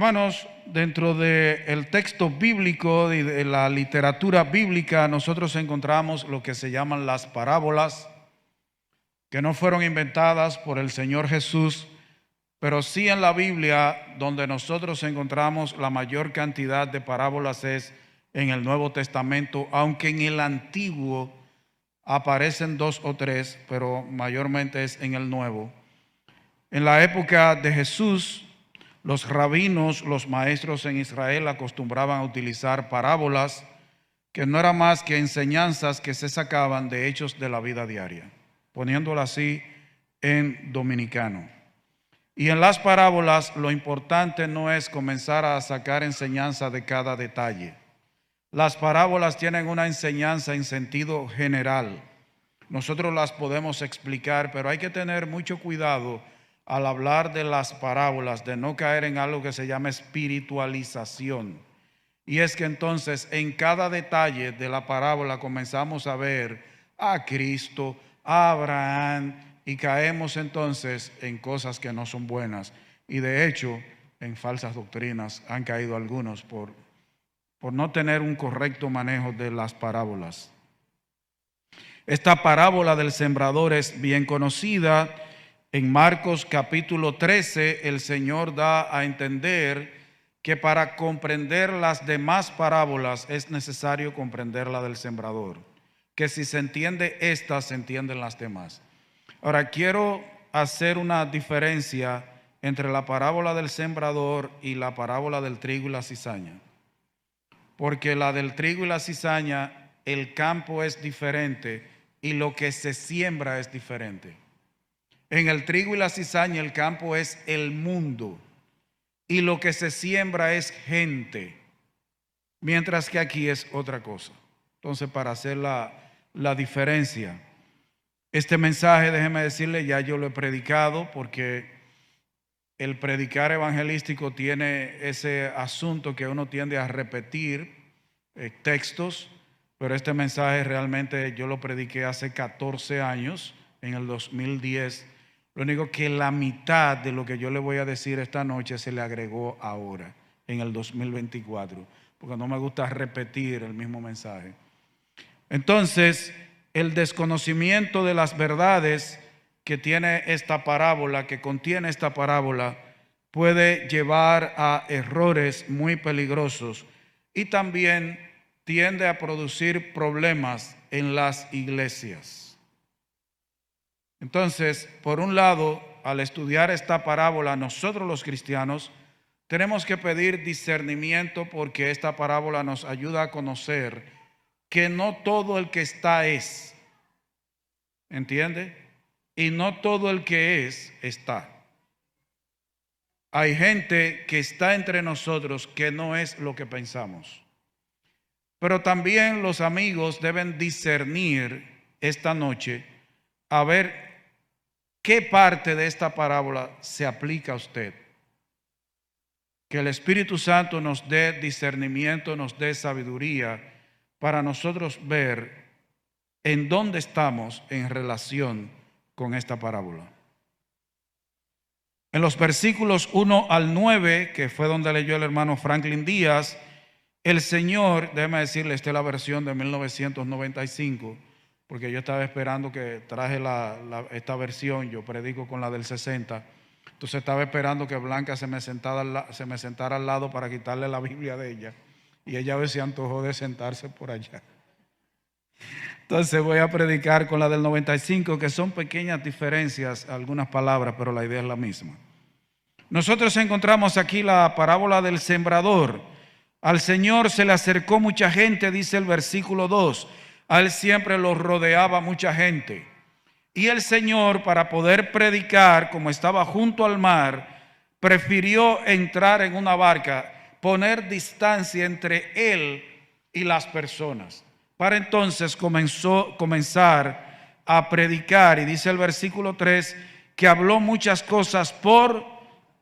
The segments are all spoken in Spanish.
Hermanos, dentro del texto bíblico y de la literatura bíblica, nosotros encontramos lo que se llaman las parábolas, que no fueron inventadas por el Señor Jesús, pero sí en la Biblia, donde nosotros encontramos la mayor cantidad de parábolas es en el Nuevo Testamento, aunque en el Antiguo aparecen 2 o 3, pero mayormente es en el Nuevo. En la época de Jesús, los rabinos, los maestros en Israel acostumbraban a utilizar parábolas que no eran más que enseñanzas que se sacaban de hechos de la vida diaria, poniéndolo así en dominicano. Y en las parábolas lo importante no es comenzar a sacar enseñanza de cada detalle. Las parábolas tienen una enseñanza en sentido general. Nosotros las podemos explicar, pero hay que tener mucho cuidado al hablar de las parábolas, de no caer en algo que se llama espiritualización. Y es que entonces en cada detalle de la parábola comenzamos a ver a Cristo, a Abraham, y caemos entonces en cosas que no son buenas. Y de hecho, en falsas doctrinas han caído algunos por no tener un correcto manejo de las parábolas. Esta parábola del sembrador es bien conocida. En Marcos capítulo 13, el Señor da a entender que para comprender las demás parábolas es necesario comprender la del sembrador, que si se entiende esta, se entienden las demás. Ahora, quiero hacer una diferencia entre la parábola del sembrador y la parábola del trigo y la cizaña, porque la del trigo y la cizaña, el campo es diferente y lo que se siembra es diferente. En el trigo y la cizaña el campo es el mundo y lo que se siembra es gente, mientras que aquí es otra cosa. Entonces, para hacer la diferencia, este mensaje, déjeme decirle, ya yo lo he predicado, porque el predicar evangelístico tiene ese asunto que uno tiende a repetir textos, pero este mensaje realmente yo lo prediqué hace 14 años, en el 2010. Lo único que la mitad de lo que yo le voy a decir esta noche se le agregó ahora, en el 2024, porque no me gusta repetir el mismo mensaje. Entonces, el desconocimiento de las verdades que tiene esta parábola, que contiene esta parábola, puede llevar a errores muy peligrosos y también tiende a producir problemas en las iglesias. Entonces, por un lado, al estudiar esta parábola, nosotros los cristianos tenemos que pedir discernimiento, porque esta parábola nos ayuda a conocer que no todo el que está es, ¿entiende? Y no todo el que es, está. Hay gente que está entre nosotros que no es lo que pensamos. Pero también los amigos deben discernir esta noche a ver qué parte de esta parábola se aplica a usted. Que el Espíritu Santo nos dé discernimiento, nos dé sabiduría para nosotros ver en dónde estamos en relación con esta parábola. En los versículos 1 al 9, que fue donde leyó el hermano Franklin Díaz, el Señor, déjeme decirle, esta es la versión de 1995, porque yo estaba esperando que traje esta versión, yo predico con la del 60, entonces estaba esperando que Blanca se me sentara al lado para quitarle la Biblia de ella, y ella a veces se antojó de sentarse por allá. Entonces voy a predicar con la del 95, que son pequeñas diferencias, algunas palabras, pero la idea es la misma. Nosotros encontramos aquí la parábola del sembrador. Al Señor se le acercó mucha gente, dice el versículo 2. A él siempre lo rodeaba mucha gente. Y el Señor, para poder predicar, como estaba junto al mar, prefirió entrar en una barca, poner distancia entre él y las personas, para entonces comenzar a predicar. Y dice el versículo 3 que habló muchas cosas por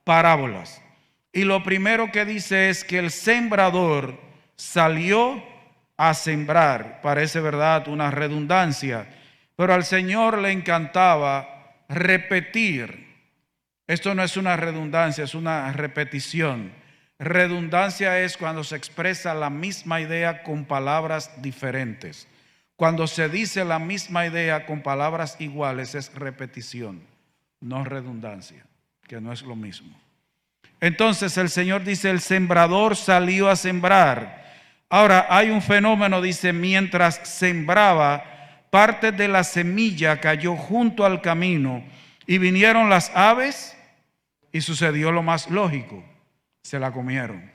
parábolas. Y lo primero que dice es que el sembrador salió a sembrar. Parece verdad una redundancia, pero al Señor le encantaba repetir. Esto no es una redundancia, es una repetición. Redundancia es cuando se expresa la misma idea con palabras diferentes. Cuando se dice la misma idea con palabras iguales es repetición, no redundancia, que no es lo mismo. Entonces el Señor dice, el sembrador salió a sembrar. Ahora hay un fenómeno, dice, mientras sembraba, parte de la semilla cayó junto al camino y vinieron las aves y sucedió lo más lógico, se la comieron.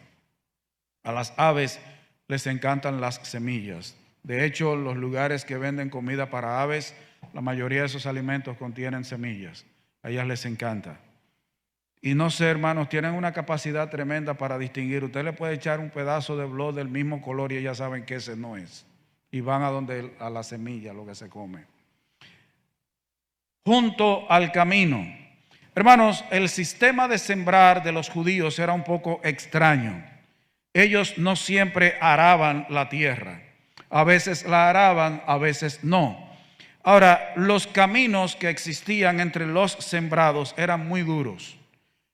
A las aves les encantan las semillas. De hecho, los lugares que venden comida para aves, la mayoría de esos alimentos contienen semillas. A ellas les encanta. Y no sé, hermanos, tienen una capacidad tremenda para distinguir. Usted le puede echar un pedazo de blog del mismo color y ellas saben que ese no es. Y van a la semilla, lo que se come. Junto al camino. Hermanos, el sistema de sembrar de los judíos era un poco extraño. Ellos no siempre araban la tierra. A veces la araban, a veces no. Ahora, los caminos que existían entre los sembrados eran muy duros.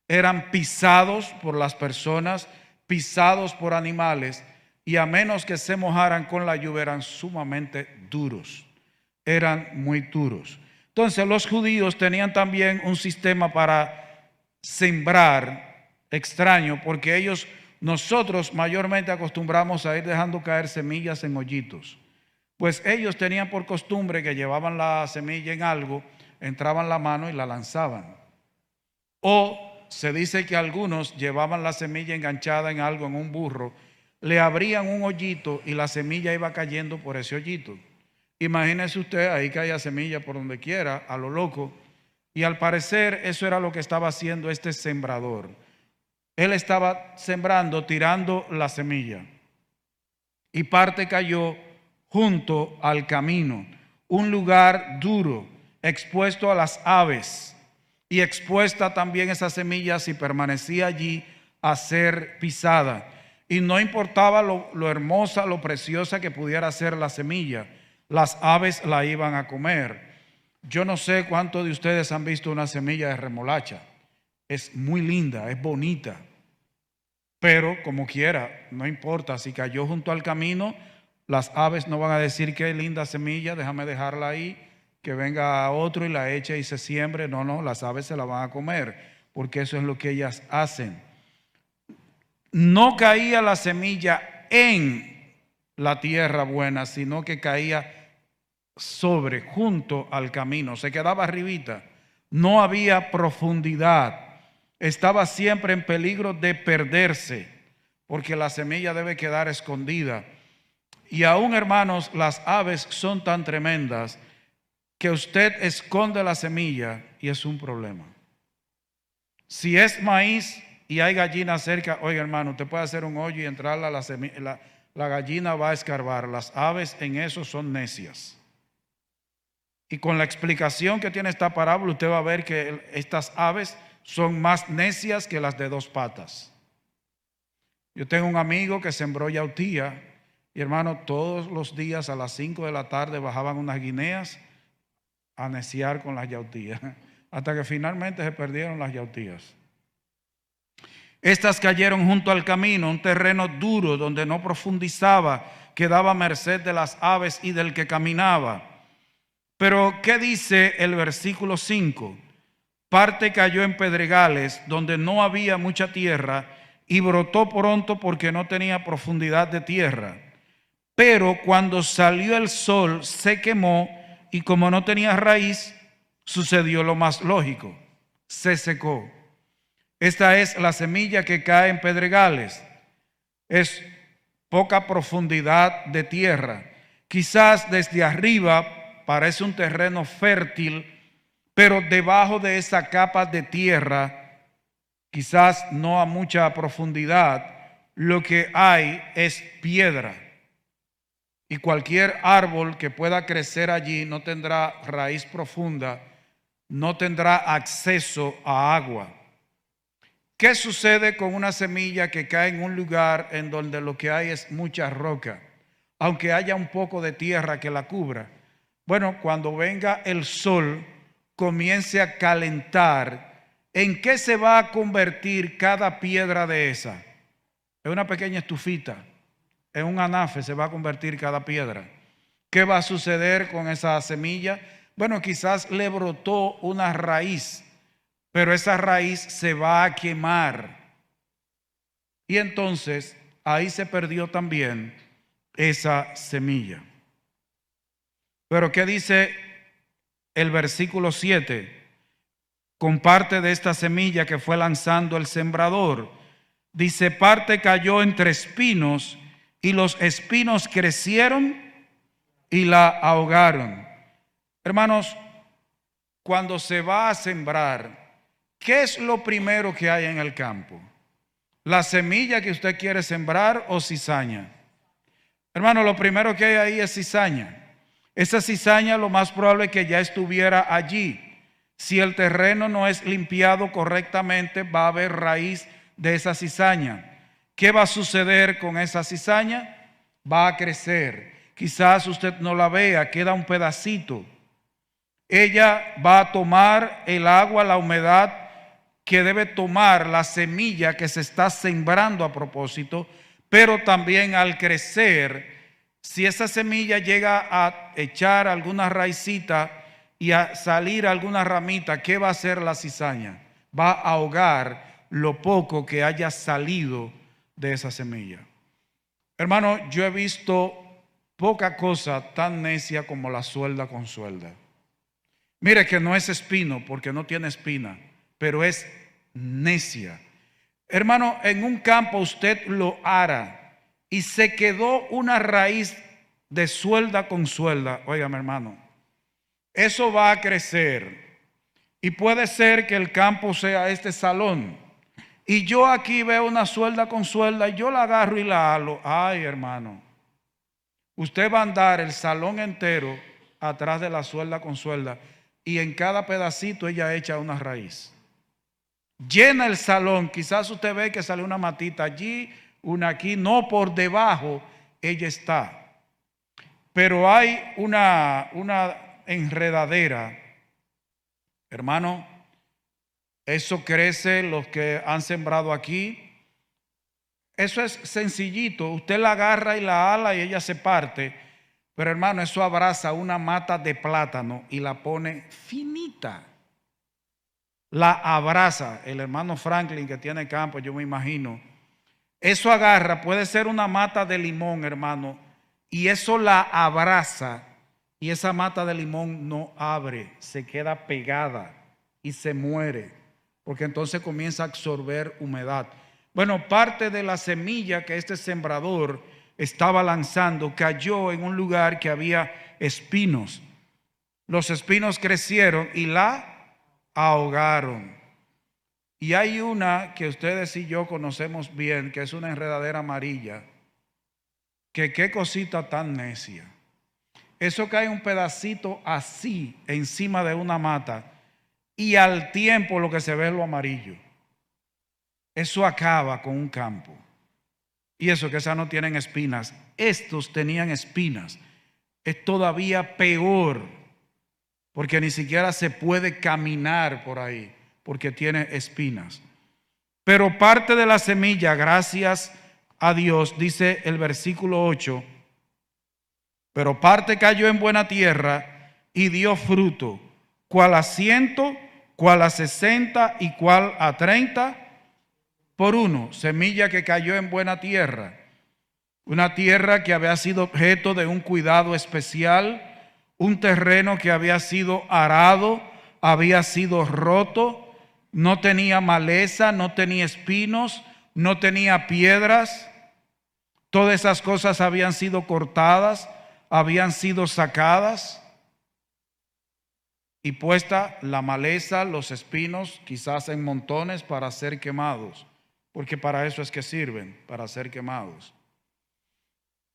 Eran pisados por las personas, pisados por animales, y a menos que se mojaran con la lluvia eran sumamente duros. Eran muy duros. Entonces los judíos tenían también un sistema para sembrar extraño, porque nosotros mayormente acostumbramos a ir dejando caer semillas en hoyitos. Pues ellos tenían por costumbre que llevaban la semilla en algo, entraban la mano y la lanzaban. O se dice que algunos llevaban la semilla enganchada en algo, en un burro, le abrían un hoyito y la semilla iba cayendo por ese hoyito. Imagínese usted, ahí caía semilla por donde quiera, a lo loco. Y al parecer eso era lo que estaba haciendo este sembrador. Él estaba sembrando, tirando la semilla. Y parte cayó junto al camino, un lugar duro, expuesto a las aves. Y expuesta también esa semilla si permanecía allí a ser pisada. Y no importaba lo hermosa, lo preciosa que pudiera ser la semilla, las aves la iban a comer. Yo no sé cuántos de ustedes han visto una semilla de remolacha. Es muy linda, es bonita. Pero como quiera, no importa, si cayó junto al camino, las aves no van a decir qué linda semilla, déjame dejarla ahí, que venga otro y la eche y se siembre. No, las aves se la van a comer, porque eso es lo que ellas hacen. No caía la semilla en la tierra buena, sino que caía junto al camino, se quedaba arribita. No había profundidad, estaba siempre en peligro de perderse, porque la semilla debe quedar escondida. Y aún, hermanos, las aves son tan tremendas que usted esconde la semilla y es un problema. Si es maíz y hay gallina cerca, oiga, hermano, usted puede hacer un hoyo y entrar a la semilla, la gallina va a escarbar. Las aves en eso son necias. Y con la explicación que tiene esta parábola, usted va a ver que estas aves son más necias que las de dos patas. Yo tengo un amigo que sembró yautía y, hermano, todos los días a las 5 de la tarde bajaban unas guineas a neciar con las yautías, hasta que finalmente se perdieron las yautías. Estas cayeron junto al camino, un terreno duro donde no profundizaba, quedaba a merced de las aves y del que caminaba. Pero ¿qué dice el versículo 5? Parte cayó en pedregales donde no había mucha tierra y brotó pronto porque no tenía profundidad de tierra. Pero cuando salió el sol se quemó y como no tenía raíz, sucedió lo más lógico, se secó. Esta es la semilla que cae en pedregales. Es poca profundidad de tierra. Quizás desde arriba parece un terreno fértil, pero debajo de esa capa de tierra, quizás no a mucha profundidad, lo que hay es piedra. Y cualquier árbol que pueda crecer allí no tendrá raíz profunda, no tendrá acceso a agua. ¿Qué sucede con una semilla que cae en un lugar en donde lo que hay es mucha roca, aunque haya un poco de tierra que la cubra? Bueno, cuando venga el sol, comience a calentar, ¿en qué se va a convertir cada piedra de esa? es una pequeña estufita, en un anafe se va a convertir cada piedra. ¿Qué va a suceder con esa semilla? Bueno, quizás le brotó una raíz, pero esa raíz se va a quemar. Y entonces ahí se perdió también esa semilla. Pero ¿qué dice el versículo 7? Con parte de esta semilla que fue lanzando el sembrador. Dice, parte cayó entre espinos y los espinos crecieron y la ahogaron. Hermanos, cuando se va a sembrar, ¿qué es lo primero que hay en el campo? ¿La semilla que usted quiere sembrar o cizaña? Hermano, lo primero que hay ahí es cizaña. Esa cizaña lo más probable es que ya estuviera allí. Si el terreno no es limpiado correctamente, va a haber raíz de esa cizaña. ¿Qué va a suceder con esa cizaña? Va a crecer. Quizás usted no la vea, queda un pedacito. Ella va a tomar el agua, la humedad que debe tomar la semilla que se está sembrando a propósito, pero también al crecer, si esa semilla llega a echar alguna raicita y a salir alguna ramita, ¿qué va a hacer la cizaña? Va a ahogar lo poco que haya salido de esa semilla. Hermano, yo he visto poca cosa tan necia como la suelda con suelda. Mire que no es espino porque no tiene espina, pero es necia. Hermano, en un campo usted lo ara y se quedó una raíz de suelda con suelda. Óigame, hermano, eso va a crecer y puede ser que el campo sea este salón y yo aquí veo una suelda con suelda y yo la agarro y la halo. Ay, hermano, usted va a andar el salón entero atrás de la suelda con suelda y en cada pedacito ella echa una raíz. Llena el salón, quizás usted ve que sale una matita allí, una aquí, no, por debajo ella está. Pero hay una enredadera, hermano, eso crece los que han sembrado aquí. Eso es sencillito, usted la agarra y la ala y ella se parte, pero hermano, eso abraza una mata de plátano y la pone finita. La abraza, el hermano Franklin que tiene campo, yo me imagino. Eso agarra, puede ser una mata de limón, hermano, y eso la abraza y esa mata de limón no abre, se queda pegada y se muere, porque entonces comienza a absorber humedad. Bueno, parte de la semilla que este sembrador estaba lanzando cayó en un lugar que había espinos. Los espinos crecieron y la ahogaron. Y hay una que ustedes y yo conocemos bien, que es una enredadera amarilla, que qué cosita tan necia. Eso cae un pedacito así encima de una mata y al tiempo lo que se ve es lo amarillo. Eso acaba con un campo. Y eso que esas no tienen espinas. Estos tenían espinas. Es todavía peor, porque ni siquiera se puede caminar por ahí, porque tiene espinas. Pero parte de la semilla, gracias a Dios, dice el versículo 8, pero parte cayó en buena tierra y dio fruto, cual a 100, cual a 60 y cual a 30 por uno. Semilla que cayó en buena tierra, una tierra que había sido objeto de un cuidado especial, un terreno que había sido arado, había sido roto, no tenía maleza, no tenía espinos, no tenía piedras. Todas esas cosas habían sido cortadas, habían sido sacadas y puesta la maleza, los espinos, quizás en montones para ser quemados, porque para eso es que sirven, para ser quemados.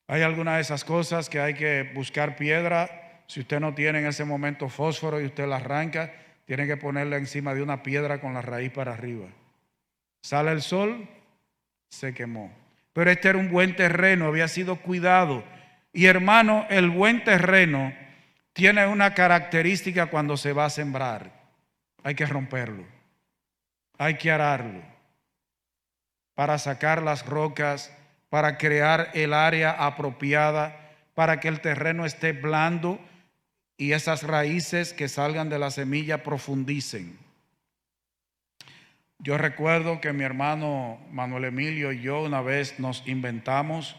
Hay algunas de esas cosas que hay que buscar piedra. Si usted no tiene en ese momento fósforo y usted la arranca, tiene que ponerla encima de una piedra con la raíz para arriba. Sale el sol, se quemó. Pero este era un buen terreno, había sido cuidado. Y hermano, el buen terreno tiene una característica cuando se va a sembrar. Hay que romperlo, hay que ararlo, para sacar las rocas, para crear el área apropiada, para que el terreno esté blando y esas raíces que salgan de la semilla profundicen. Yo recuerdo que mi hermano Manuel Emilio y yo una vez nos inventamos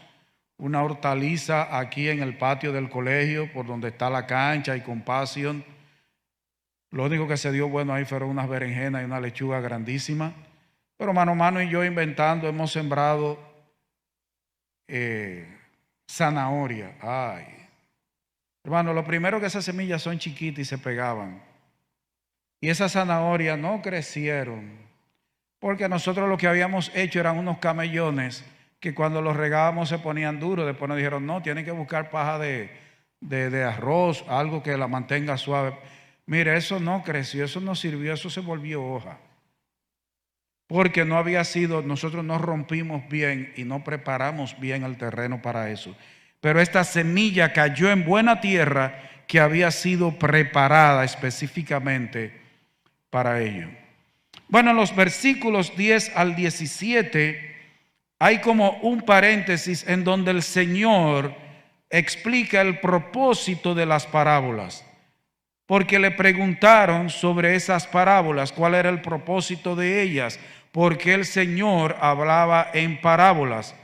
una hortaliza aquí en el patio del colegio, por donde está la cancha y Compasión. Lo único que se dio bueno ahí fueron unas berenjenas y una lechuga grandísima. Pero Mano y yo inventando hemos sembrado zanahoria. Ay, hermano, lo primero que esas semillas son chiquitas y se pegaban. Y esas zanahorias no crecieron, porque nosotros lo que habíamos hecho eran unos camellones que cuando los regábamos se ponían duros. Después nos dijeron, no, tienen que buscar paja de arroz, algo que la mantenga suave. Mire, eso no creció, eso no sirvió, eso se volvió hoja. Porque no había sido, nosotros no rompimos bien y no preparamos bien el terreno para eso. Pero esta semilla cayó en buena tierra que había sido preparada específicamente para ello. Bueno, en los versículos 10 al 17 hay como un paréntesis en donde el Señor explica el propósito de las parábolas. Porque le preguntaron sobre esas parábolas, cuál era el propósito de ellas, porque el Señor hablaba en parábolas.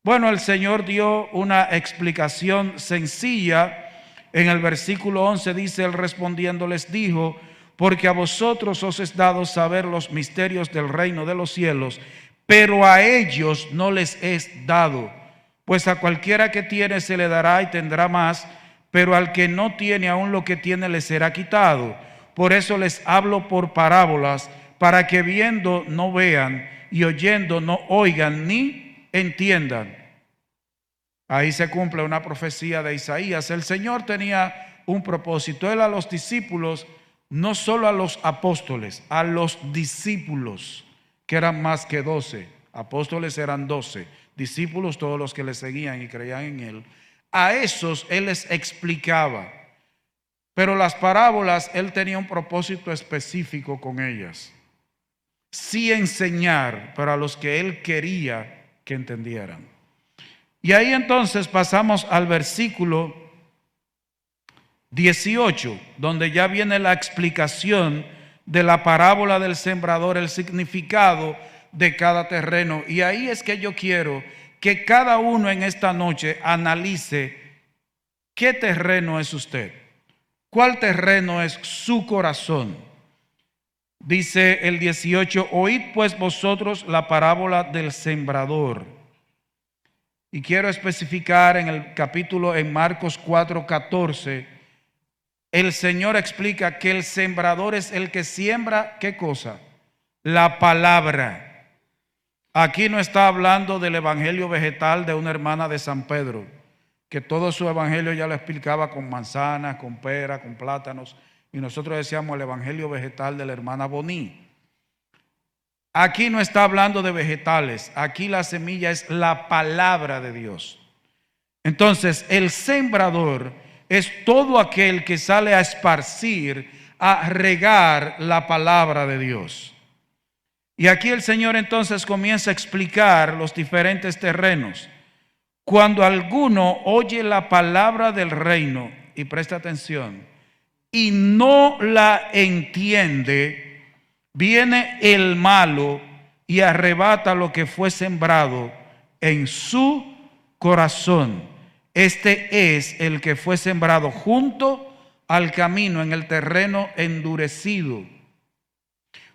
Bueno, el Señor dio una explicación sencilla. En el versículo 11 dice, Él respondiendo les dijo, porque a vosotros os es dado saber los misterios del reino de los cielos, pero a ellos no les es dado, pues a cualquiera que tiene se le dará y tendrá más, pero al que no tiene aún lo que tiene le será quitado. Por eso les hablo por parábolas, para que viendo no vean y oyendo no oigan ni entiendan. Ahí se cumple una profecía de Isaías. El Señor tenía un propósito. Él a los discípulos, no solo a los apóstoles, a los discípulos, que eran más que 12. Apóstoles eran 12, discípulos todos los que le seguían y creían en Él. A esos Él les explicaba, pero las parábolas Él tenía un propósito específico con ellas. Sí enseñar, pero a los que Él quería que entendieran. Y ahí entonces pasamos al versículo 18, donde ya viene la explicación de la parábola del sembrador, el significado de cada terreno. Y ahí es que yo quiero que cada uno en esta noche analice qué terreno es usted, cuál terreno es su corazón. Dice el 18, oíd pues vosotros la parábola del sembrador. Y quiero especificar en el capítulo, en Marcos 4:14, el Señor explica que el sembrador es el que siembra, ¿qué cosa? La palabra. Aquí no está hablando del evangelio vegetal de una hermana de San Pedro, que todo su evangelio ya lo explicaba con manzanas, con peras, con plátanos, y nosotros decíamos el evangelio vegetal de la hermana Boní. Aquí no está hablando de vegetales, aquí la semilla es la palabra de Dios. Entonces, el sembrador es todo aquel que sale a esparcir, a regar la palabra de Dios. Y aquí el Señor entonces comienza a explicar los diferentes terrenos. Cuando alguno oye la palabra del reino, y presta atención, y no la entiende, viene el malo y arrebata lo que fue sembrado en su corazón. Este es el que fue sembrado junto al camino, en el terreno endurecido.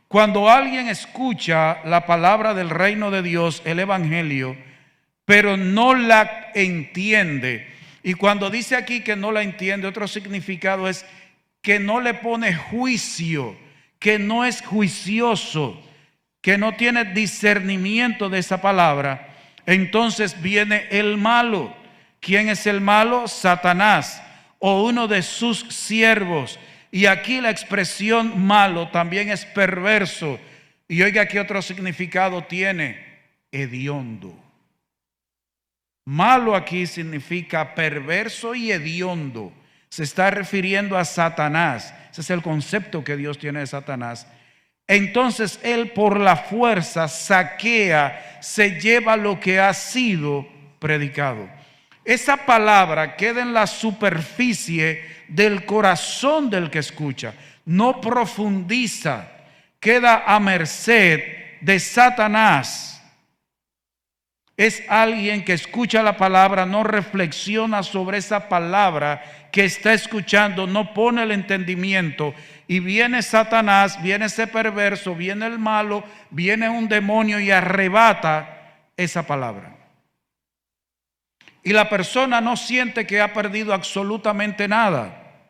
Cuando alguien escucha la palabra del reino de Dios, el evangelio, pero no la entiende, y cuando dice aquí que no la entiende, otro significado es que no le pone juicio, que no es juicioso, que no tiene discernimiento de esa palabra, entonces viene el malo. ¿Quién es el malo? Satanás o uno de sus siervos. Y aquí la expresión malo también es perverso. Y oiga, ¿qué otro significado tiene? Hediondo. Malo aquí significa perverso y hediondo. Se está refiriendo a Satanás. Ese es el concepto que Dios tiene de Satanás. entonces él por la fuerza saquea, se lleva lo que ha sido predicado. Esa palabra queda en la superficie del corazón del que escucha, no profundiza, queda a merced de Satanás. Es alguien que escucha la palabra, no reflexiona sobre esa palabra que está escuchando, no pone el entendimiento, y viene Satanás, viene ese perverso, viene el malo, viene un demonio y arrebata esa palabra. Y la persona no siente que ha perdido absolutamente nada,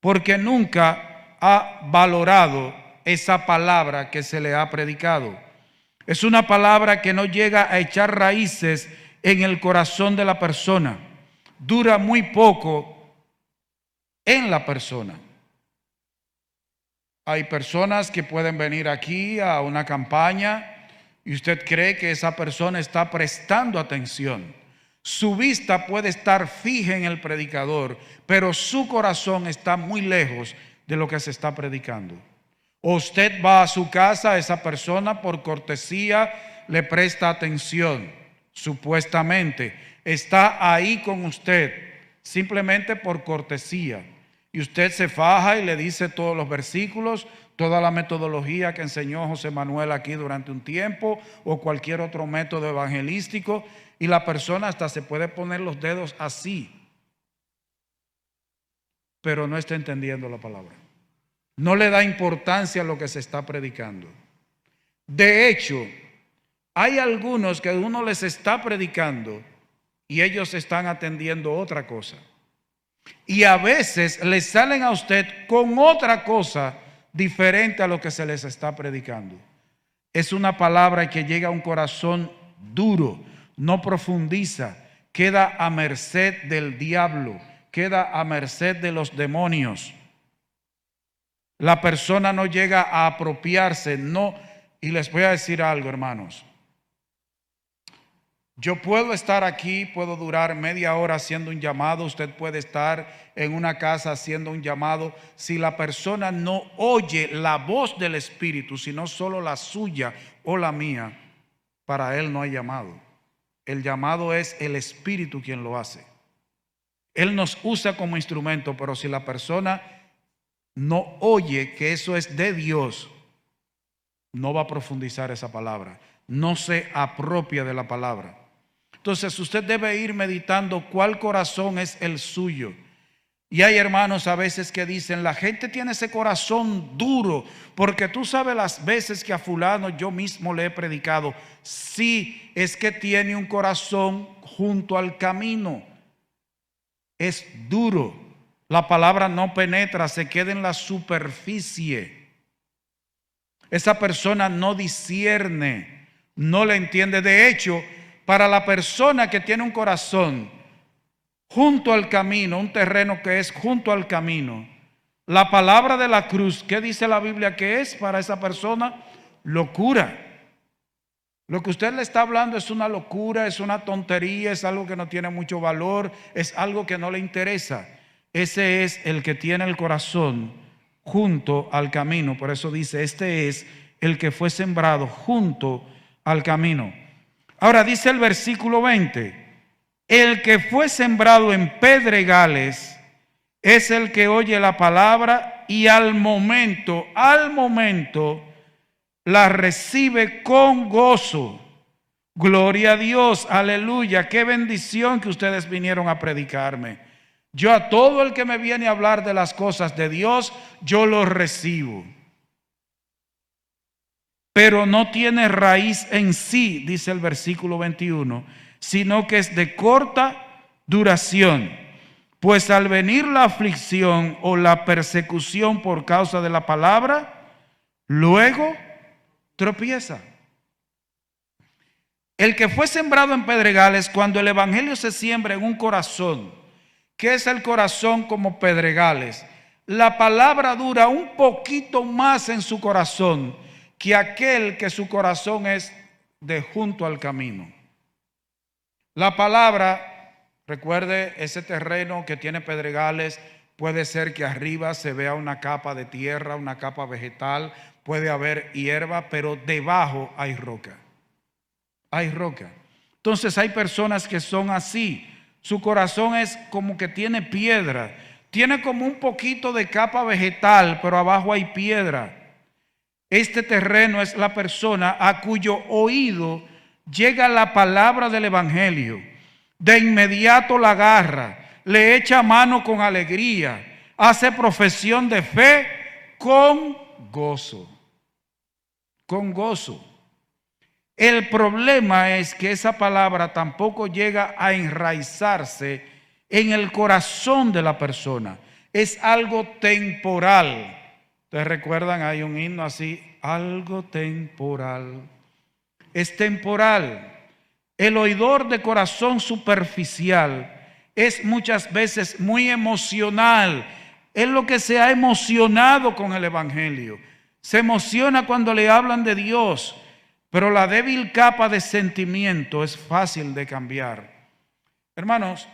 porque nunca ha valorado esa palabra que se le ha predicado. Es una palabra que no llega a echar raíces en el corazón de la persona. Dura muy poco en la persona. Hay personas que pueden venir aquí a una campaña y usted cree que esa persona está prestando atención. Su vista puede estar fija en el predicador, pero su corazón está muy lejos de lo que se está predicando. O usted va a su casa, esa persona por cortesía le presta atención, supuestamente. Está ahí con usted, simplemente por cortesía. Y usted se faja y le dice todos los versículos, toda la metodología que enseñó José Manuel aquí durante un tiempo, o cualquier otro método evangelístico, y la persona hasta se puede poner los dedos así, pero no está entendiendo la palabra. No le da importancia a lo que se está predicando. De hecho, hay algunos que uno les está predicando y ellos están atendiendo otra cosa. Y a veces les salen a usted con otra cosa diferente a lo que se les está predicando. Es una palabra que llega a un corazón duro, no profundiza, queda a merced del diablo, queda a merced de los demonios. La persona no llega a apropiarse, no. Y les voy a decir algo, hermanos. Yo puedo estar aquí, puedo durar media hora haciendo un llamado. Usted puede estar en una casa haciendo un llamado. Si la persona no oye la voz del Espíritu, sino solo la suya o la mía, para él no hay llamado. El llamado es el Espíritu quien lo hace. Él nos usa como instrumento, pero si la persona no oye que eso es de Dios, no va a profundizar esa palabra, no se apropia de la palabra. Entonces usted debe ir meditando cuál corazón es el suyo. Y hay hermanos a veces que dicen, la gente tiene ese corazón duro, porque tú sabes las veces que a fulano yo mismo le he predicado. Sí, es que tiene un corazón junto al camino, es duro. La palabra no penetra, se queda en la superficie. Esa persona no discierne, no le entiende. De hecho, para la persona que tiene un corazón junto al camino, un terreno que es junto al camino, la palabra de la cruz, ¿qué dice la Biblia que es para esa persona? Locura. Lo que usted le está hablando es una locura, es una tontería, es algo que no tiene mucho valor, es algo que no le interesa. Ese es el que tiene el corazón junto al camino. Por eso dice, este es el que fue sembrado junto al camino. Ahora dice el versículo 20, el que fue sembrado en pedregales es el que oye la palabra y al momento, la recibe con gozo. Gloria a Dios, aleluya, qué bendición que ustedes vinieron a predicarme. Yo a todo el que me viene a hablar de las cosas de Dios, yo lo recibo. Pero no tiene raíz en sí, dice el versículo 21, sino que es de corta duración. Pues al venir la aflicción o la persecución por causa de la palabra, luego tropieza. El que fue sembrado en pedregales, cuando el evangelio se siembra en un corazón, ¿qué es el corazón como pedregales? La palabra dura un poquito más en su corazón que aquel que su corazón es de junto al camino. La palabra, recuerde, ese terreno que tiene pedregales puede ser que arriba se vea una capa de tierra, una capa vegetal, puede haber hierba, pero debajo hay roca. Hay roca. Entonces hay personas que son así. Su corazón es como que tiene piedra. Tiene como un poquito de capa vegetal, pero abajo hay piedra. Este terreno es la persona a cuyo oído llega la palabra del evangelio. De inmediato la agarra, le echa mano con alegría, hace profesión de fe con gozo. Con gozo. El problema es que esa palabra tampoco llega a enraizarse en el corazón de la persona. Es algo temporal. ¿Ustedes recuerdan? Hay un himno así, algo temporal. Es temporal. El oidor de corazón superficial es muchas veces muy emocional. Es lo que se ha emocionado con el evangelio. Se emociona cuando le hablan de Dios. Pero la débil capa de sentimiento es fácil de cambiar. Hermanos,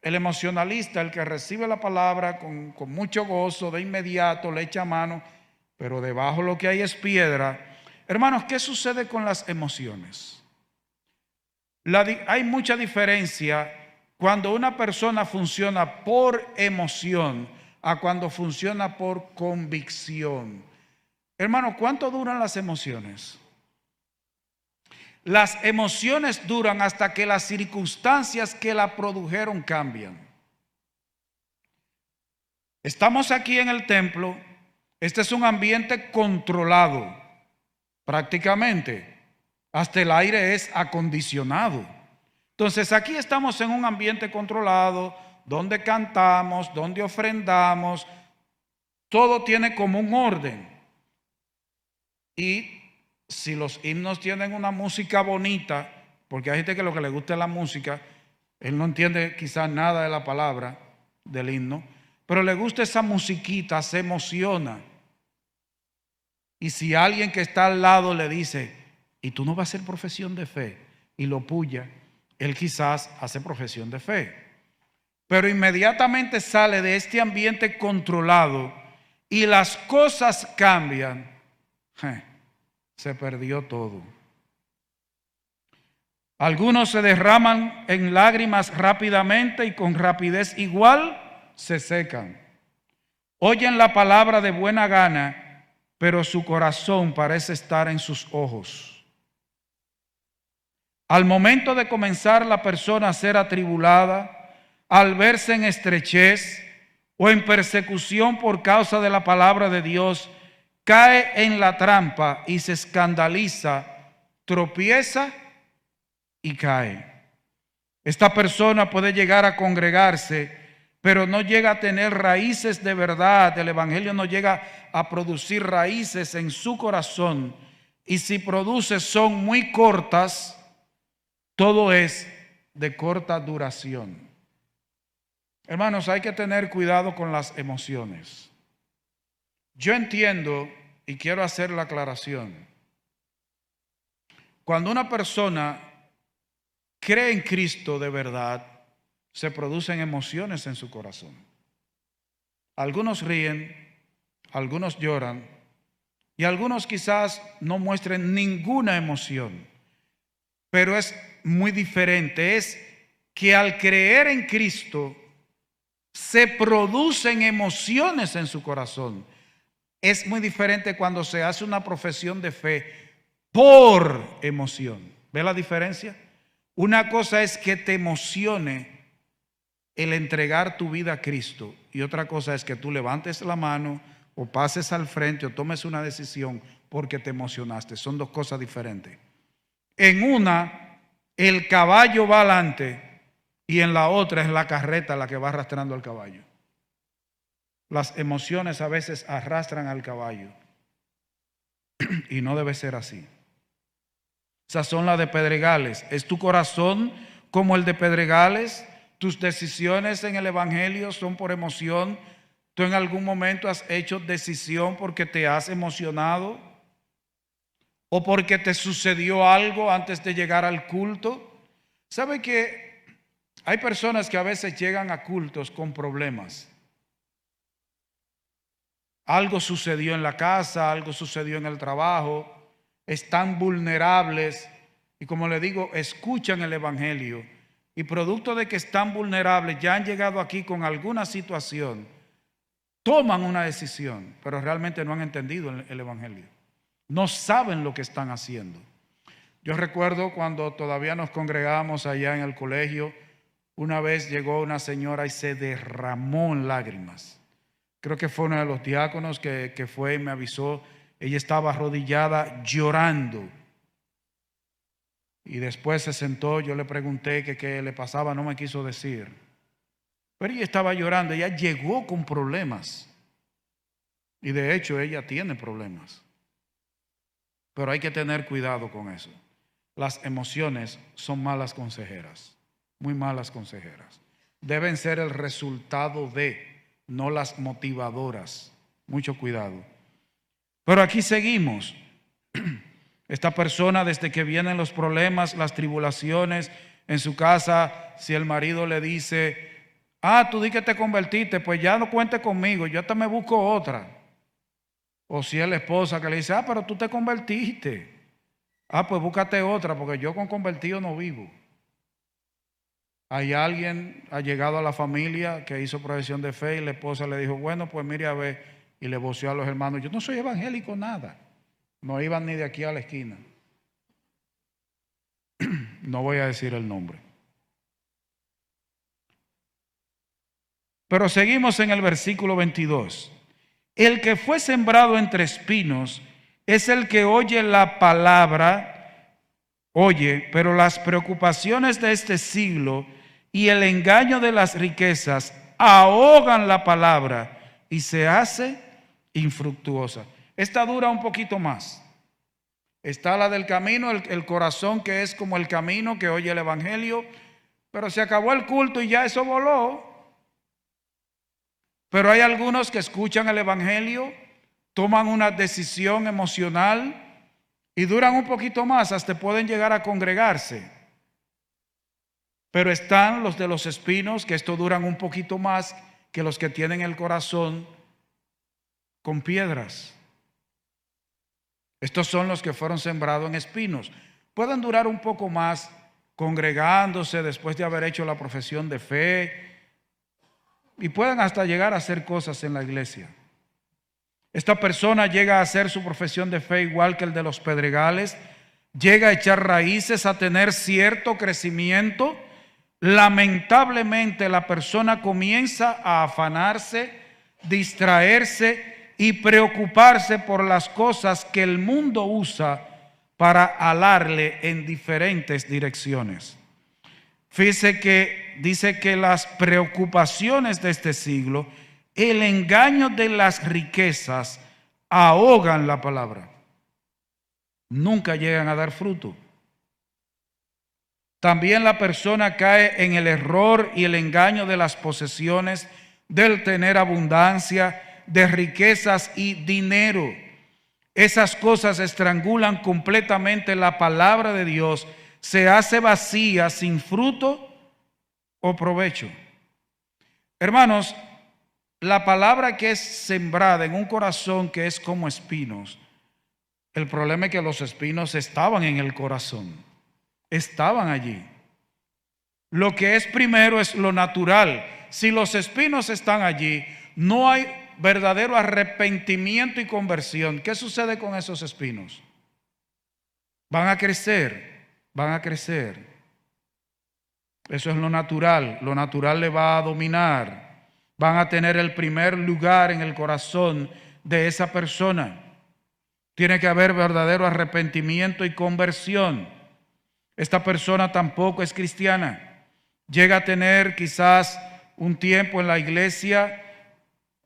el emocionalista, el que recibe la palabra con mucho gozo, de inmediato le echa mano, pero debajo lo que hay es piedra. Hermanos, ¿qué sucede con las emociones? Hay mucha diferencia cuando una persona funciona por emoción a cuando funciona por convicción. Hermanos, ¿cuánto duran las emociones? Las emociones duran hasta que las circunstancias que la produjeron cambian. Estamos aquí en el templo. Este es un ambiente controlado, prácticamente. Hasta el aire es acondicionado. Entonces aquí estamos en un ambiente controlado, donde cantamos, donde ofrendamos. Todo tiene como un orden. Y si los himnos tienen una música bonita, porque hay gente que lo que le gusta es la música, él no entiende quizás nada de la palabra del himno, pero le gusta esa musiquita, se emociona. Y si alguien que está al lado le dice, y tú no vas a hacer profesión de fe, y lo puya, él quizás hace profesión de fe. Pero inmediatamente sale de este ambiente controlado y las cosas cambian. Se perdió todo. Algunos se derraman en lágrimas rápidamente y con rapidez igual se secan. Oyen la palabra de buena gana, pero su corazón parece estar en sus ojos. Al momento de comenzar la persona a ser atribulada, al verse en estrechez o en persecución por causa de la palabra de Dios, cae en la trampa y se escandaliza, tropieza y cae. Esta persona puede llegar a congregarse, pero no llega a tener raíces de verdad. El evangelio no llega a producir raíces en su corazón. Y si produce son muy cortas, todo es de corta duración. Hermanos, hay que tener cuidado con las emociones. Yo entiendo y quiero hacer la aclaración. Cuando una persona cree en Cristo de verdad, se producen emociones en su corazón. Algunos ríen, algunos lloran y algunos quizás no muestren ninguna emoción. Pero es muy diferente. Es que al creer en Cristo se producen emociones en su corazón. Es muy diferente cuando se hace una profesión de fe por emoción. ¿Ve la diferencia? Una cosa es que te emocione el entregar tu vida a Cristo y otra cosa es que tú levantes la mano o pases al frente o tomes una decisión porque te emocionaste. Son dos cosas diferentes. En una, el caballo va adelante y en la otra es la carreta la que va arrastrando al caballo. Las emociones a veces arrastran al caballo y no debe ser así. Esas son las de Pedregales. ¿Es tu corazón como el de Pedregales? ¿Tus decisiones en el evangelio son por emoción? ¿Tú en algún momento has hecho decisión porque te has emocionado? ¿O porque te sucedió algo antes de llegar al culto? ¿Sabe que hay personas que a veces llegan a cultos con problemas? algo sucedió en la casa, algo sucedió en el trabajo, están vulnerables y, como le digo, escuchan el evangelio y producto de que están vulnerables, ya han llegado aquí con alguna situación, toman una decisión, pero realmente no han entendido el evangelio. No saben lo que están haciendo. Yo recuerdo cuando todavía nos congregábamos allá en el colegio, una vez llegó una señora y se derramó en lágrimas. Creo que fue uno de los diáconos que fue y me avisó. Ella estaba arrodillada llorando. Y después se sentó, yo le pregunté qué le pasaba, no me quiso decir. Pero ella estaba llorando, ella llegó con problemas. Y de hecho ella tiene problemas. Pero hay que tener cuidado con eso. Las emociones son malas consejeras, muy malas consejeras. Deben ser el resultado de, no las motivadoras. Mucho cuidado. Pero aquí seguimos. Esta persona, desde que vienen los problemas, las tribulaciones en su casa, si el marido le dice, tú di que te convertiste, pues ya no cuente conmigo, yo te me busco otra. O si es la esposa que le dice, pero tú te convertiste. Pues búscate otra, porque yo con convertido no vivo. Hay alguien ha llegado a la familia que hizo profesión de fe y la esposa le dijo, bueno, pues mire a ver, y le voció a los hermanos, yo no soy evangélico nada. No iban ni de aquí a la esquina. No voy a decir el nombre. Pero seguimos en el versículo 22. El que fue sembrado entre espinos es el que oye la palabra, pero las preocupaciones de este siglo y el engaño de las riquezas ahogan la palabra y se hace infructuosa. Esta dura un poquito más. Está la del camino, el corazón que es como el camino que oye el evangelio, pero se acabó el culto y ya eso voló. Pero hay algunos que escuchan el evangelio, toman una decisión emocional y duran un poquito más, hasta pueden llegar a congregarse. Pero están los de los espinos, que esto duran un poquito más que los que tienen el corazón con piedras. Estos son los que fueron sembrados en espinos. Pueden durar un poco más congregándose después de haber hecho la profesión de fe y pueden hasta llegar a hacer cosas en la iglesia. Esta persona llega a hacer su profesión de fe igual que el de los pedregales, llega a echar raíces, a tener cierto crecimiento. Lamentablemente la persona comienza a afanarse, distraerse y preocuparse por las cosas que el mundo usa para alarle en diferentes direcciones. Fíjese que dice que las preocupaciones de este siglo, el engaño de las riquezas, ahogan la palabra. Nunca llegan a dar fruto. También la persona cae en el error y el engaño de las posesiones, del tener abundancia, de riquezas y dinero. Esas cosas estrangulan completamente la palabra de Dios, se hace vacía, sin fruto o provecho. Hermanos, la palabra que es sembrada en un corazón que es como espinos, el problema es que los espinos estaban en el corazón, estaban allí. Lo que es primero es lo natural. Si los espinos están allí, no hay verdadero arrepentimiento y conversión. ¿Qué sucede con esos espinos? Van a crecer, van a crecer. Eso es lo natural le va a dominar. Van a tener el primer lugar en el corazón de esa persona. Tiene que haber verdadero arrepentimiento y conversión. Esta persona tampoco es cristiana. Llega a tener quizás un tiempo en la iglesia,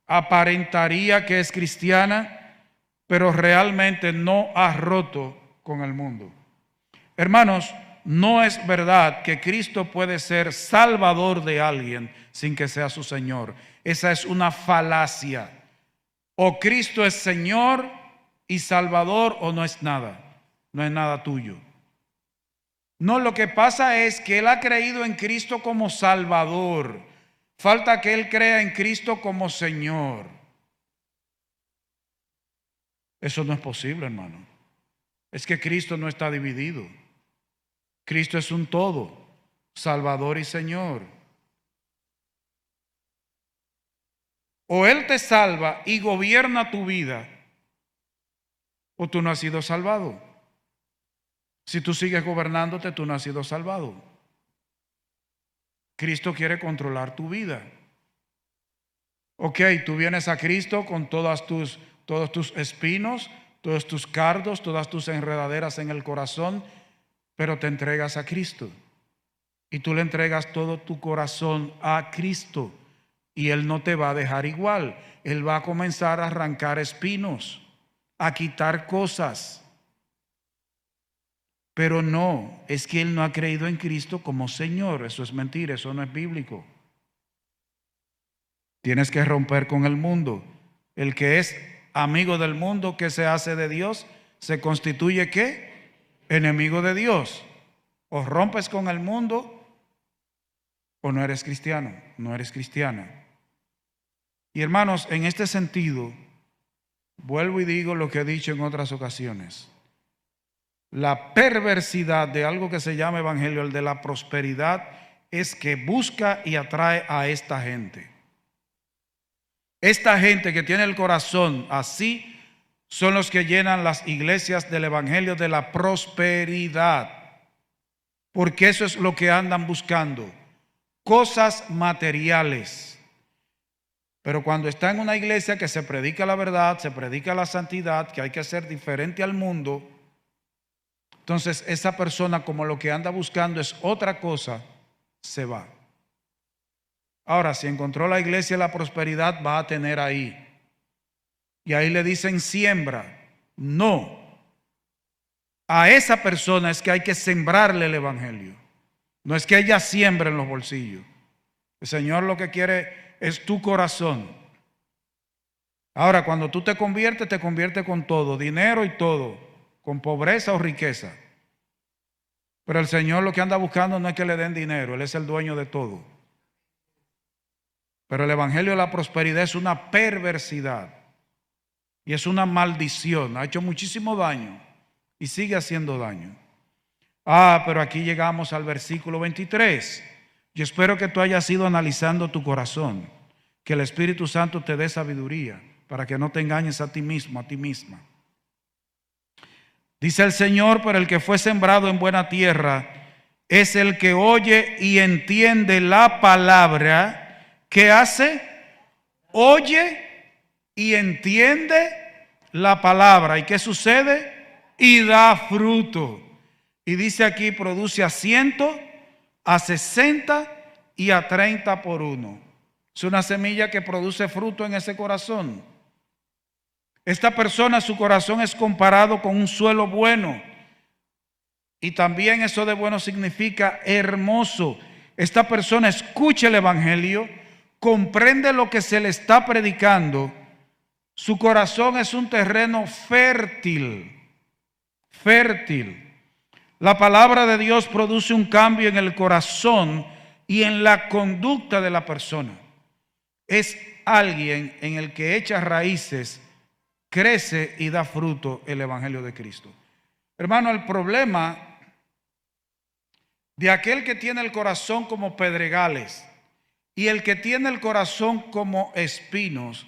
aparentaría que es cristiana, pero realmente no ha roto con el mundo. Hermanos, no es verdad que Cristo puede ser salvador de alguien sin que sea su Señor. Esa es una falacia. O Cristo es Señor y Salvador o no es nada. No es nada tuyo. No, lo que pasa es que él ha creído en Cristo como Salvador. Falta que él crea en Cristo como Señor. Eso no es posible, hermano. Es que Cristo no está dividido. Cristo es un todo, Salvador y Señor. O Él te salva y gobierna tu vida, o tú no has sido salvado. Si tú sigues gobernándote, tú no has sido salvado. Cristo quiere controlar tu vida. Ok, tú vienes a Cristo con todos tus espinos, todos tus cardos, todas tus enredaderas en el corazón, pero te entregas a Cristo. Y tú le entregas todo tu corazón a Cristo. Y Él no te va a dejar igual. Él va a comenzar a arrancar espinos, a quitar cosas. Pero no, es que Él no ha creído en Cristo como Señor. Eso es mentira, eso no es bíblico. Tienes que romper con el mundo. El que es amigo del mundo, ¿qué se hace de Dios? Se constituye ¿qué? Enemigo de Dios. O rompes con el mundo o no eres cristiano, no eres cristiana. Y hermanos, en este sentido, vuelvo y digo lo que he dicho en otras ocasiones. La perversidad de algo que se llama evangelio, el de la prosperidad, es que busca y atrae a esta gente. Esta gente que tiene el corazón así son los que llenan las iglesias del evangelio de la prosperidad. Porque eso es lo que andan buscando. Cosas materiales. Pero cuando está en una iglesia que se predica la verdad, se predica la santidad, que hay que ser diferente al mundo, entonces esa persona, como lo que anda buscando es otra cosa, se va. Ahora, si encontró la iglesia la prosperidad, va a tener ahí. Y ahí le dicen siembra. No. A esa persona es que hay que sembrarle el evangelio. No es que ella siembre en los bolsillos. El Señor lo que quiere es tu corazón. Ahora, cuando tú te conviertes con todo, dinero y todo, con pobreza o riqueza. Pero el Señor lo que anda buscando no es que le den dinero, Él es el dueño de todo. Pero el evangelio de la prosperidad es una perversidad y es una maldición. Ha hecho muchísimo daño y sigue haciendo daño. Pero aquí llegamos al versículo 23. Yo espero que tú hayas ido analizando tu corazón, que el Espíritu Santo te dé sabiduría para que no te engañes a ti mismo, a ti misma. Dice el Señor: pero el que fue sembrado en buena tierra es el que oye y entiende la palabra. ¿Qué hace? Oye y entiende la palabra. ¿Y qué sucede? Y da fruto. Y dice aquí, produce a 100, a 60 y a 30 por uno. Es una semilla que produce fruto en ese corazón. Esta persona, su corazón es comparado con un suelo bueno. Y también eso de bueno significa hermoso. Esta persona escucha el evangelio, comprende lo que se le está predicando. Su corazón es un terreno fértil. Fértil. La palabra de Dios produce un cambio en el corazón y en la conducta de la persona. Es alguien en el que echa raíces, crece y da fruto el evangelio de Cristo. Hermano, el problema de aquel que tiene el corazón como pedregales y el que tiene el corazón como espinos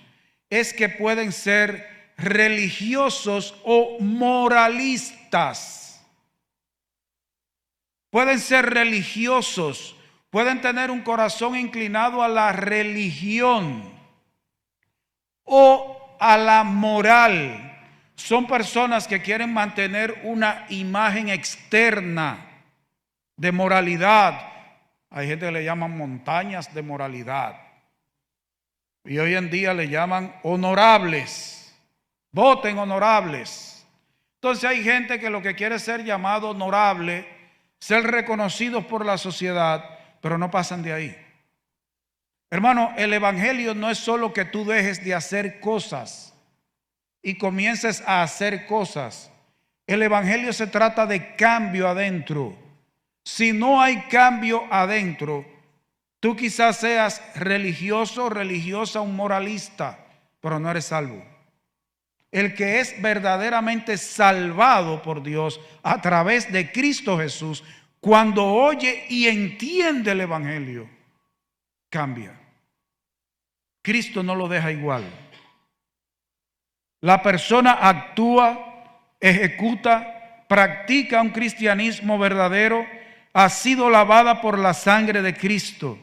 es que pueden ser religiosos o moralistas. Pueden ser religiosos, pueden tener un corazón inclinado a la religión o a la moral. Son personas que quieren mantener una imagen externa de moralidad. Hay gente que le llaman montañas de moralidad. Y hoy en día le llaman honorables. Voten honorables. Entonces hay gente que lo que quiere es ser llamado honorable, ser reconocidos por la sociedad, pero no pasan de ahí. Hermano, el evangelio no es solo que tú dejes de hacer cosas y comiences a hacer cosas. El evangelio se trata de cambio adentro. Si no hay cambio adentro, tú quizás seas religioso, religiosa, un moralista, pero no eres salvo. el que es verdaderamente salvado por Dios a través de Cristo Jesús, cuando oye y entiende el Evangelio, cambia. Cristo no lo deja igual. La persona actúa, ejecuta, practica un cristianismo verdadero, ha sido lavada por la sangre de Cristo.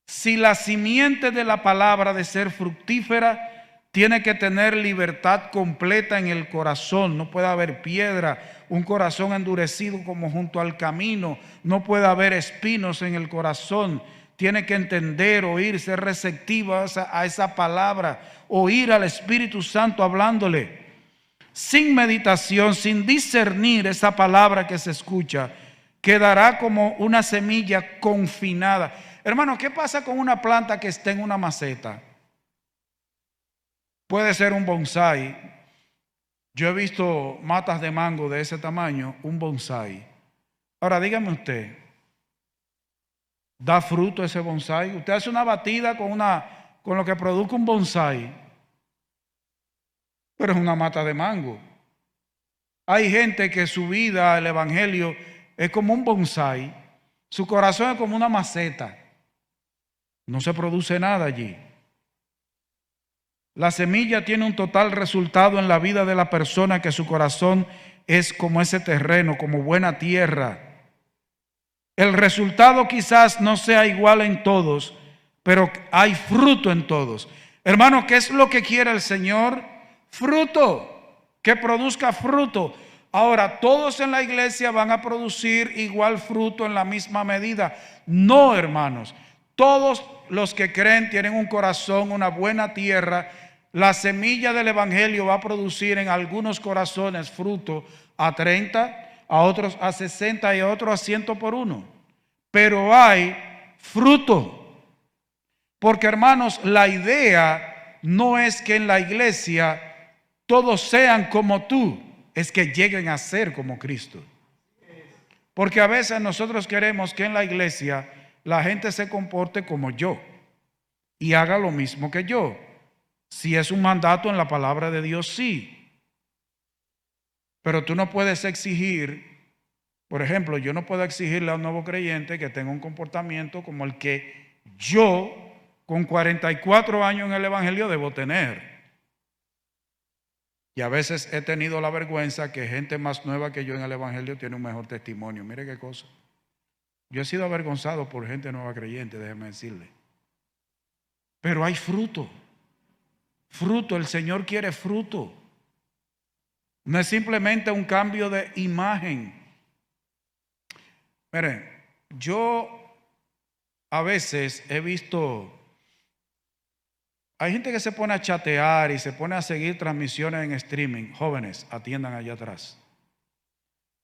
Si la simiente de la palabra de ser fructífera, tiene que tener libertad completa en el corazón. No puede haber piedra, un corazón endurecido como junto al camino. No puede haber espinos en el corazón. Tiene que entender, oír, ser receptiva a esa palabra, oír al Espíritu Santo hablándole. Sin meditación, sin discernir esa palabra que se escucha, quedará como una semilla confinada. Hermano, ¿qué pasa con una planta que está en una maceta? Puede ser un bonsái. Yo he visto matas de mango de ese tamaño, un bonsái. Ahora dígame usted, ¿da fruto ese bonsái? Usted hace una batida con lo que produce un bonsái, pero es una mata de mango. Hay gente que su vida, el evangelio, es como un bonsái. Su corazón es como una maceta. No se produce nada allí. La semilla tiene un total resultado en la vida de la persona, que su corazón es como ese terreno, como buena tierra. El resultado quizás no sea igual en todos, pero hay fruto en todos. Hermano, ¿qué es lo que quiere el Señor? Fruto, que produzca fruto. Ahora, todos en la iglesia van a producir igual fruto en la misma medida. No, hermanos. Todos los que creen tienen un corazón, una buena tierra. La semilla del evangelio va a producir en algunos corazones fruto a 30, a otros a 60 y a otros a 100 por uno. Pero hay fruto. Porque, hermanos, la idea no es que en la iglesia todos sean como tú, es que lleguen a ser como Cristo. Porque a veces nosotros queremos que en la iglesia la gente se comporte como yo y haga lo mismo que yo. Si es un mandato en la palabra de Dios, sí. Pero tú no puedes exigir, por ejemplo, yo no puedo exigirle a un nuevo creyente que tenga un comportamiento como el que yo, con 44 años en el evangelio, debo tener. Y a veces he tenido la vergüenza que gente más nueva que yo en el evangelio tiene un mejor testimonio. Mire qué cosa. Yo he sido avergonzado por gente nueva creyente, déjeme decirle. Pero hay fruto. Fruto, el Señor quiere fruto. No es simplemente un cambio de imagen. Miren, yo a veces he visto, hay gente que se pone a chatear y se pone a seguir transmisiones en streaming. Jóvenes, atiendan allá atrás.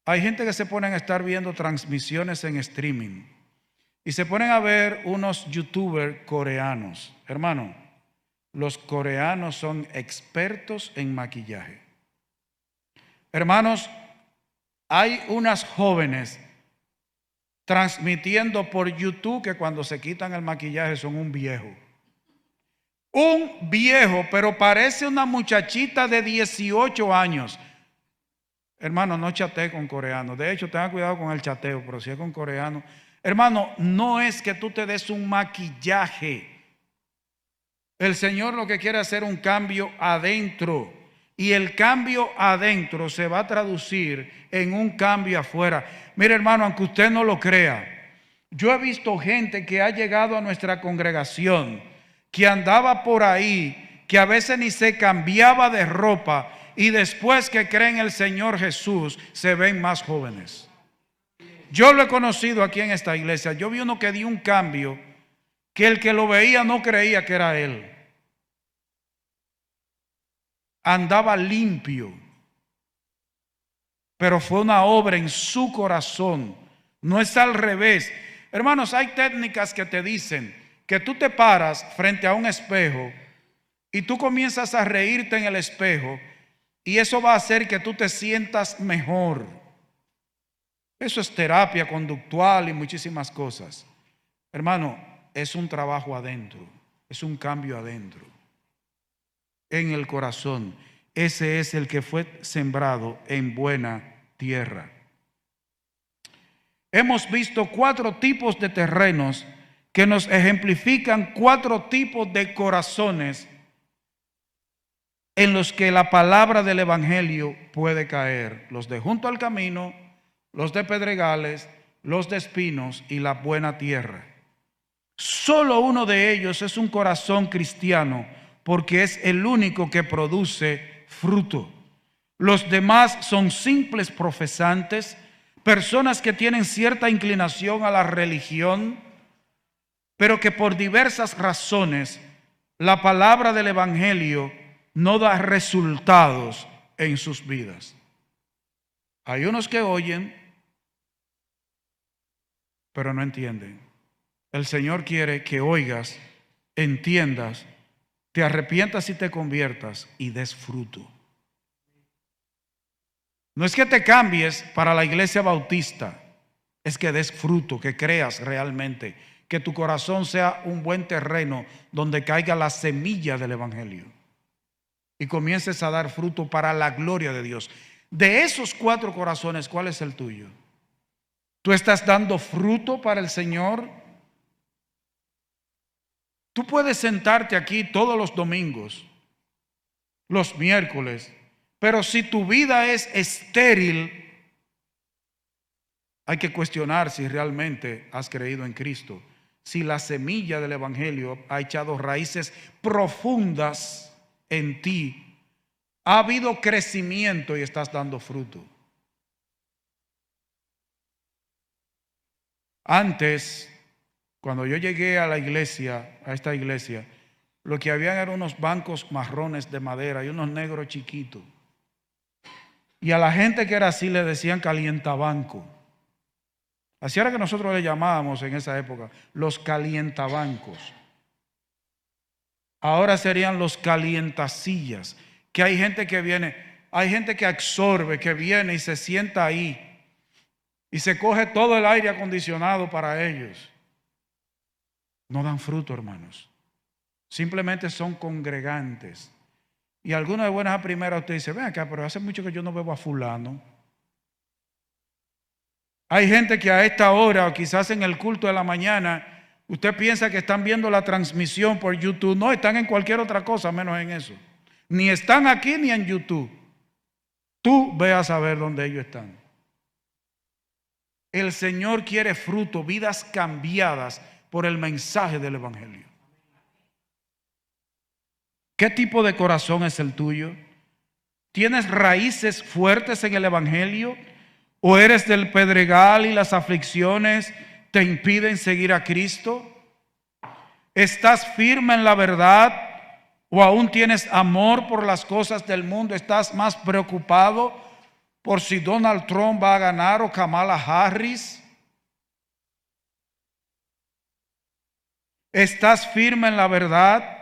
Hay gente que se pone a estar viendo transmisiones en streaming y se ponen a ver unos youtubers coreanos. Hermano, los coreanos son expertos en maquillaje. Hermanos, hay unas jóvenes transmitiendo por YouTube que cuando se quitan el maquillaje son un viejo. Un viejo, pero parece una muchachita de 18 años. Hermano, no chatee con coreanos. De hecho, tenga cuidado con el chateo, pero si es con coreano. Hermano, no es que tú te des un maquillaje. El Señor lo que quiere hacer es un cambio adentro. Y el cambio adentro se va a traducir en un cambio afuera. Mire, hermano, aunque usted no lo crea, yo he visto gente que ha llegado a nuestra congregación, que andaba por ahí, que a veces ni se cambiaba de ropa, y después que creen en el Señor Jesús, se ven más jóvenes. Yo lo he conocido aquí en esta iglesia. Yo vi uno que dio un cambio, que el que lo veía no creía que era él. Andaba limpio, pero fue una obra en su corazón. No es al revés. Hermanos, hay técnicas que te dicen que tú te paras frente a un espejo y tú comienzas a reírte en el espejo, y eso va a hacer que tú te sientas mejor. Eso es terapia conductual y muchísimas cosas. Hermano, es un trabajo adentro, es un cambio adentro, en el corazón. ese es el que fue sembrado en buena tierra. Hemos visto 4 tipos de terrenos que nos ejemplifican 4 tipos de corazones en los que la palabra del Evangelio puede caer: los de junto al camino, los de pedregales, los de espinos y la buena tierra. Solo uno de ellos es un corazón cristiano, porque es el único que produce fruto. Los demás son simples profesantes, personas que tienen cierta inclinación a la religión, pero que por diversas razones la palabra del Evangelio no da resultados en sus vidas. Hay unos que oyen, pero no entienden. El Señor quiere que oigas, entiendas, te arrepientas y te conviertas y des fruto. No es que te cambies para la iglesia bautista, es que des fruto, que creas realmente, que tu corazón sea un buen terreno donde caiga la semilla del Evangelio y comiences a dar fruto para la gloria de Dios. De esos 4 corazones, ¿cuál es el tuyo? ¿Tú estás dando fruto para el Señor? Tú puedes sentarte aquí todos los domingos, los miércoles, pero si tu vida es estéril, hay que cuestionar si realmente has creído en Cristo, si la semilla del Evangelio ha echado raíces profundas en ti, ha habido crecimiento y estás dando fruto. Antes, cuando yo llegué a la iglesia, a esta iglesia, lo que habían eran unos bancos marrones de madera y unos negros chiquitos. Y a la gente que era así le decían calientabanco. Así era que nosotros le llamábamos en esa época, los calientabancos. Ahora serían los calientasillas, que hay gente que viene, hay gente que absorbe, que viene y se sienta ahí y se coge todo el aire acondicionado para ellos. No dan fruto, hermanos. Simplemente son congregantes. Y algunas de buenas a primeras usted dice, ven acá, pero hace mucho que yo no veo a fulano. Hay gente que a esta hora, o quizás en el culto de la mañana, usted piensa que están viendo la transmisión por YouTube. No, están en cualquier otra cosa menos en eso. Ni están aquí ni en YouTube. Tú ve a saber dónde ellos están. El Señor quiere fruto, vidas cambiadas por el mensaje del Evangelio. ¿Qué tipo de corazón es el tuyo? ¿Tienes raíces fuertes en el Evangelio? ¿O eres del pedregal y las aflicciones te impiden seguir a Cristo? ¿Estás firme en la verdad? ¿O aún tienes amor por las cosas del mundo? ¿Estás más preocupado por si Donald Trump va a ganar o Kamala Harris? ¿Estás firme en la verdad?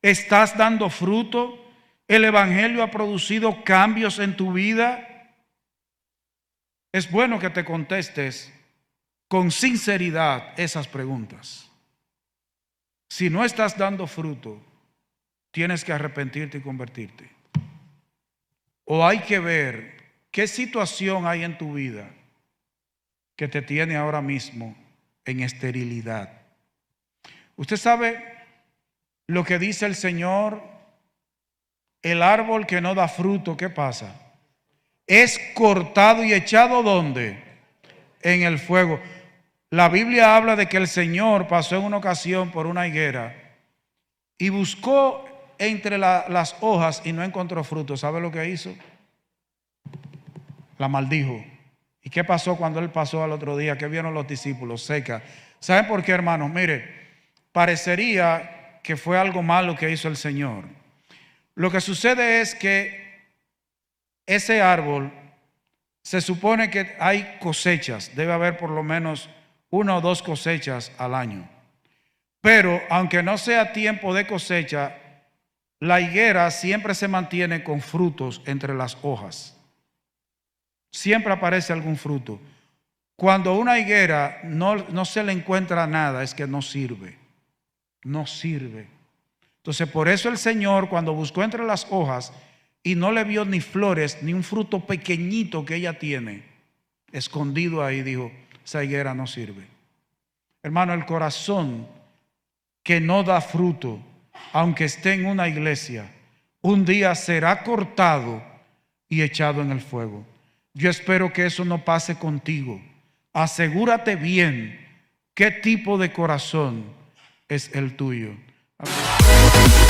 ¿Estás dando fruto? ¿El Evangelio ha producido cambios en tu vida? Es bueno que te contestes con sinceridad esas preguntas. Si no estás dando fruto, tienes que arrepentirte y convertirte. O hay que ver qué situación hay en tu vida que te tiene ahora mismo en esterilidad. Usted sabe lo que dice el Señor, el árbol que no da fruto, ¿qué pasa? Es cortado y echado ¿dónde? En el fuego. La Biblia habla de que el Señor pasó en una ocasión por una higuera y buscó entre las hojas y no encontró fruto. ¿Sabe lo que hizo? La maldijo. ¿Y qué pasó cuando él pasó al otro día? ¿Qué vieron los discípulos? Seca. ¿Saben por qué, hermanos? Mire, parecería que fue algo malo que hizo el Señor. Lo que sucede es que ese árbol, se supone que hay cosechas, debe haber por lo menos 1 o 2 cosechas al año. Pero aunque no sea tiempo de cosecha, la higuera siempre se mantiene con frutos entre las hojas. Siempre aparece algún fruto. Cuando una higuera no se le encuentra nada, es que no sirve. No sirve. Entonces por eso el Señor, cuando buscó entre las hojas y no le vio ni flores, ni un fruto pequeñito que ella tiene, escondido ahí, dijo, esa higuera no sirve. Hermano, el corazón que no da fruto, aunque esté en una iglesia, un día será cortado y echado en el fuego. Yo espero que eso no pase contigo. Asegúrate bien qué tipo de corazón es el tuyo. Amén.